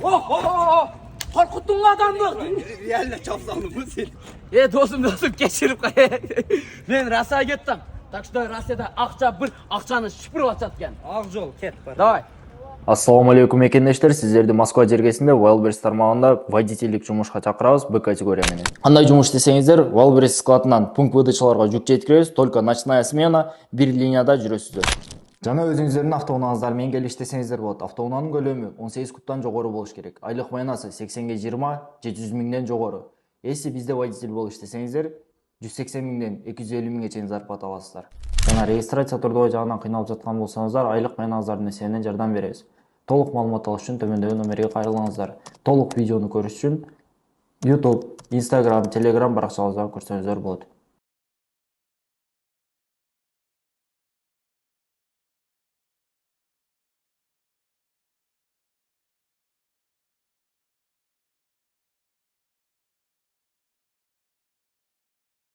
Oho! Korkuttun adamı. Реально чапсандың ғой сен. Досым, кешіріп қай. Мен Раса кеттім. Так что Расада ақшаны шыпырып атсат екен. Ақ жол, кет бар. Давай. Ассаламу алейкум экендештер, сиздерди Москва жергесинде Wildberries тармагында водительдик жумушка чакырабыз Б категория менен. Кандай жумуш десеңиздер, Wildberries складынан пункт выдачаларга жүк жеткиребиз, только ночная смена, бир линияда жүрөсүздөр. Жана өзүңүздөрдүн автоунааңыздар менен келиштесеңиздер болот. Автоунаанын көлөмү 18 кубтан жогору болуш керек. Айлык майнасы 80 ге 20, 700 миңден жогору. Если бизде водитель болуш десеңиздер, 180 миңден 250 миңге чейин зарплата аласыздар. Жана регистрация трудовой жагынан кыйналып жаткан болсоңуздар, айлык майнаңыздардын эсебинен жардам беребиз. Толук маалымат алыш үчүн төмөндөгү номерге кайрылыңыздар. Толук видеону көрүш үчүн YouTube, Instagram, Telegram баракчаларыбыздан көрсөңүздөр болот.